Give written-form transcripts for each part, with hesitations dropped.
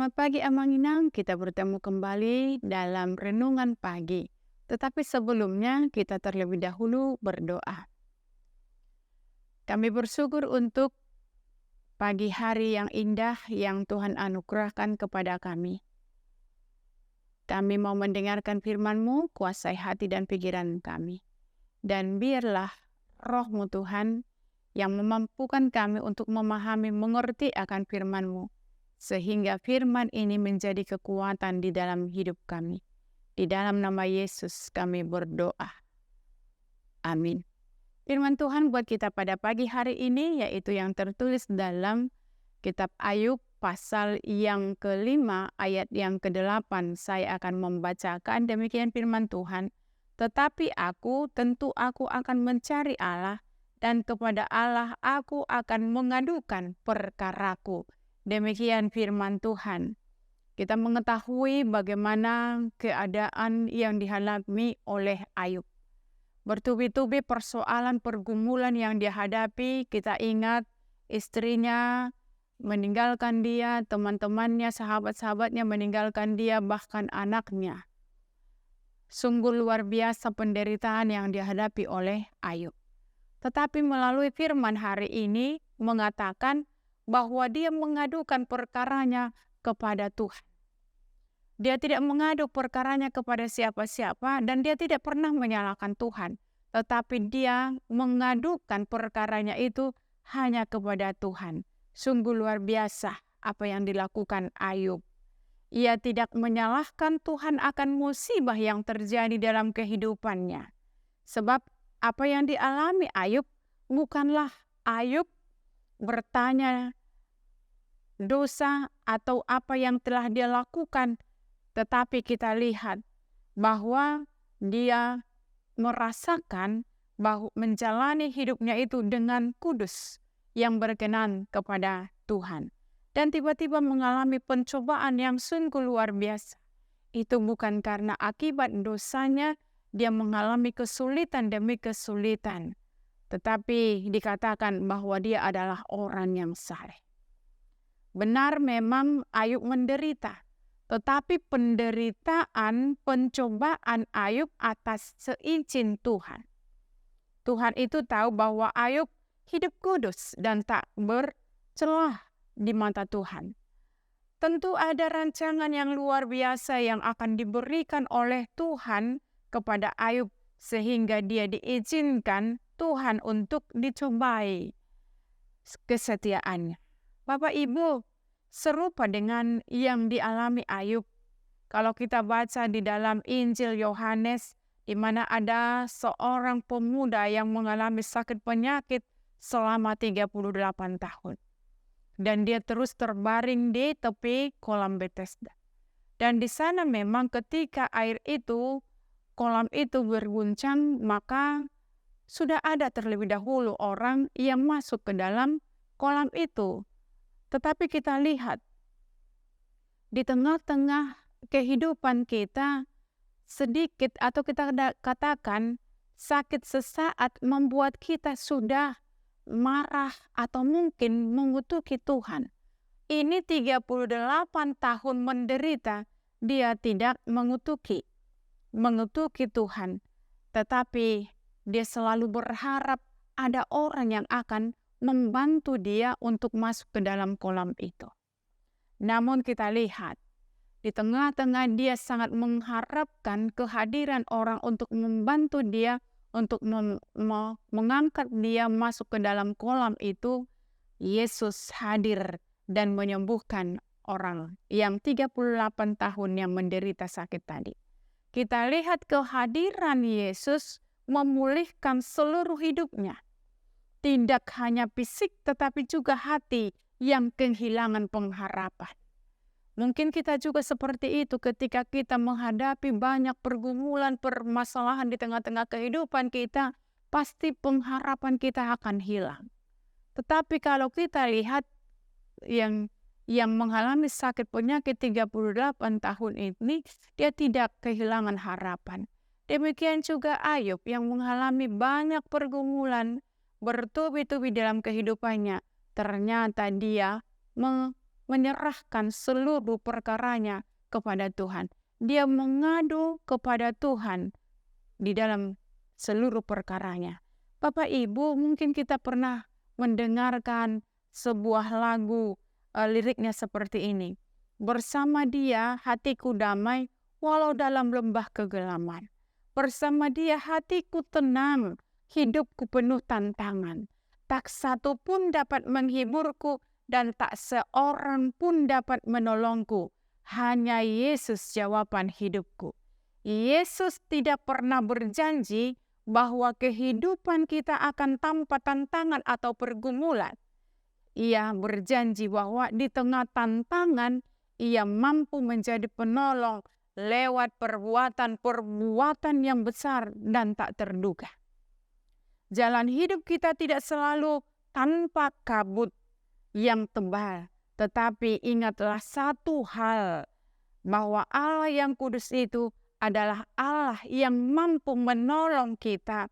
Selamat pagi Amanginang, kita bertemu kembali dalam renungan pagi. Tetapi sebelumnya kita terlebih dahulu berdoa. Kami bersyukur untuk pagi hari yang indah yang Tuhan anugerahkan kepada kami. Kami mau mendengarkan firman-Mu, kuasai hati dan pikiran kami. Dan biarlah Roh-Mu Tuhan yang memampukan kami untuk memahami, mengerti akan firman-Mu, sehingga firman ini menjadi kekuatan di dalam hidup kami. Di dalam nama Yesus kami berdoa. Amin. Firman Tuhan buat kita pada pagi hari ini yaitu yang tertulis dalam kitab Ayub pasal yang ke-5 ayat yang ke-8. Saya akan membacakan demikian firman Tuhan. Tetapi tentu aku akan mencari Allah, dan kepada Allah aku akan mengadukan perkaraku. Demikian firman Tuhan. Kita mengetahui bagaimana keadaan yang dialami oleh Ayub. Bertubi-tubi persoalan pergumulan yang dia hadapi. Kita ingat istrinya meninggalkan dia, teman-temannya, sahabat-sahabatnya meninggalkan dia, bahkan anaknya. Sungguh luar biasa penderitaan yang dihadapi oleh Ayub. Tetapi melalui firman hari ini mengatakan bahwa dia mengadukan perkaranya kepada Tuhan. Dia tidak mengadu perkaranya kepada siapa-siapa dan dia tidak pernah menyalahkan Tuhan. Tetapi dia mengadukan perkaranya itu hanya kepada Tuhan. Sungguh luar biasa apa yang dilakukan Ayub. Ia tidak menyalahkan Tuhan akan musibah yang terjadi dalam kehidupannya. Sebab apa yang dialami Ayub bukanlah Ayub bertanya dosa atau apa yang telah dia lakukan, tetapi kita lihat bahwa dia merasakan bahwa menjalani hidupnya itu dengan kudus yang berkenan kepada Tuhan. Dan tiba-tiba mengalami pencobaan yang sungguh luar biasa. Itu bukan karena akibat dosanya dia mengalami kesulitan demi kesulitan, tetapi dikatakan bahwa dia adalah orang yang saleh. Benar memang Ayub menderita, tetapi penderitaan, pencobaan Ayub atas seizin Tuhan. Tuhan itu tahu bahwa Ayub hidup kudus dan tak bercelah di mata Tuhan. Tentu ada rancangan yang luar biasa yang akan diberikan oleh Tuhan kepada Ayub sehingga dia diizinkan Tuhan untuk dicobai kesetiaannya. Bapak Ibu, serupa dengan yang dialami Ayub. Kalau kita baca di dalam Injil Yohanes, di mana ada seorang pemuda yang mengalami sakit penyakit selama 38 tahun. Dan dia terus terbaring di tepi kolam Bethesda. Dan di sana memang ketika kolam itu berguncang, maka sudah ada terlebih dahulu orang yang masuk ke dalam kolam itu. Tetapi kita lihat, di tengah-tengah kehidupan kita, sedikit atau kita katakan sakit sesaat membuat kita sudah marah atau mungkin mengutuki Tuhan. Ini 38 tahun menderita, dia tidak mengutuki Tuhan, tetapi dia selalu berharap ada orang yang akan membantu dia untuk masuk ke dalam kolam itu. Namun kita lihat, di tengah-tengah dia sangat mengharapkan kehadiran orang untuk membantu dia, untuk mengangkat dia masuk ke dalam kolam itu. Yesus hadir dan menyembuhkan orang yang 38 tahun yang menderita sakit tadi. Kita lihat kehadiran Yesus memulihkan seluruh hidupnya. Tidak hanya fisik tetapi juga hati yang kehilangan pengharapan. Mungkin kita juga seperti itu ketika kita menghadapi banyak pergumulan, permasalahan di tengah-tengah kehidupan kita, pasti pengharapan kita akan hilang. Tetapi kalau kita lihat yang mengalami sakit penyakit 38 tahun ini, dia tidak kehilangan harapan. Demikian juga Ayub yang mengalami banyak pergumulan bertubi-tubi dalam kehidupannya. Ternyata dia menyerahkan seluruh perkaranya kepada Tuhan. Dia mengadu kepada Tuhan di dalam seluruh perkaranya. Bapak Ibu, mungkin kita pernah mendengarkan sebuah lagu, liriknya seperti ini. Bersama Dia hatiku damai walau dalam lembah kegelapan. Bersama Dia hatiku tenang, hidupku penuh tantangan. Tak satu pun dapat menghiburku dan tak seorang pun dapat menolongku. Hanya Yesus jawaban hidupku. Yesus tidak pernah berjanji bahwa kehidupan kita akan tanpa tantangan atau pergumulan. Ia berjanji bahwa di tengah tantangan, Ia mampu menjadi penolong lewat perbuatan-perbuatan yang besar dan tak terduga. Jalan hidup kita tidak selalu tanpa kabut yang tebal. Tetapi ingatlah satu hal, bahwa Allah yang kudus itu adalah Allah yang mampu menolong kita,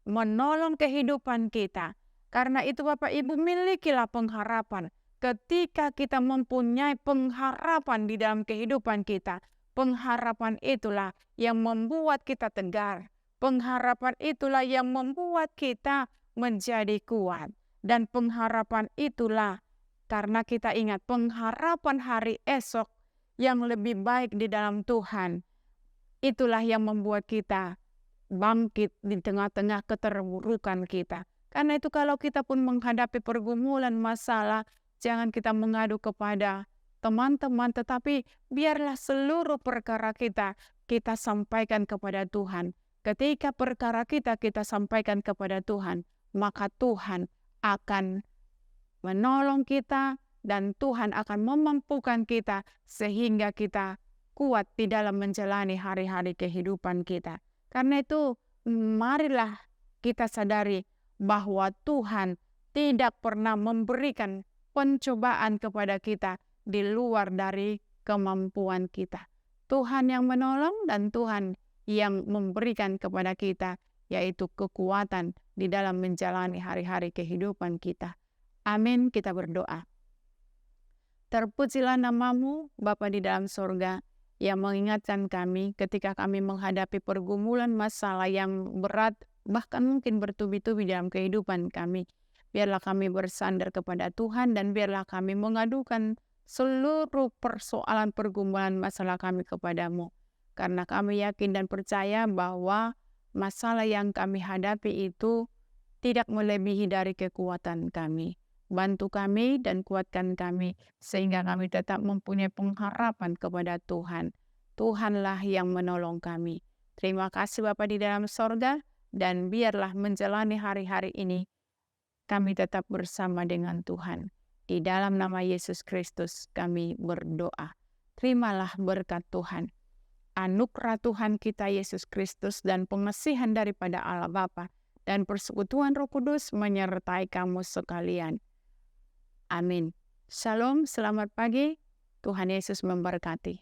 menolong kehidupan kita. Karena itu Bapak Ibu, milikilah pengharapan. Ketika kita mempunyai pengharapan di dalam kehidupan kita, pengharapan itulah yang membuat kita tegar. Pengharapan itulah yang membuat kita menjadi kuat. Dan pengharapan itulah, karena kita ingat pengharapan hari esok yang lebih baik di dalam Tuhan, itulah yang membuat kita bangkit di tengah-tengah keterburukan kita. Karena itu kalau kita pun menghadapi pergumulan masalah, jangan kita mengadu kepada teman-teman, tetapi biarlah seluruh perkara kita sampaikan kepada Tuhan. Ketika perkara kita sampaikan kepada Tuhan, maka Tuhan akan menolong kita dan Tuhan akan memampukan kita sehingga kita kuat di dalam menjalani hari-hari kehidupan kita. Karena itu, marilah kita sadari bahwa Tuhan tidak pernah memberikan pencobaan kepada kita di luar dari kemampuan kita. Tuhan yang menolong dan Tuhan yang memberikan kepada kita, yaitu kekuatan di dalam menjalani hari-hari kehidupan kita. Amin, kita berdoa. Terpujilah nama-Mu, Bapa di dalam sorga, yang mengingatkan kami ketika kami menghadapi pergumulan masalah yang berat, bahkan mungkin bertubi-tubi dalam kehidupan kami. Biarlah kami bersandar kepada Tuhan dan biarlah kami mengadukan seluruh persoalan pergumulan masalah kami kepada-Mu. Karena kami yakin dan percaya bahwa masalah yang kami hadapi itu tidak melebihi dari kekuatan kami. Bantu kami dan kuatkan kami sehingga kami tetap mempunyai pengharapan kepada Tuhan. Tuhanlah yang menolong kami. Terima kasih Bapa di dalam sorga, dan biarlah menjalani hari-hari ini kami tetap bersama dengan Tuhan. Di dalam nama Yesus Kristus kami berdoa. Terimalah berkat Tuhan. Anugerah Tuhan kita Yesus Kristus dan pengasihan daripada Allah Bapa dan persekutuan Roh Kudus menyertai kamu sekalian. Amin. Shalom, selamat pagi. Tuhan Yesus memberkati.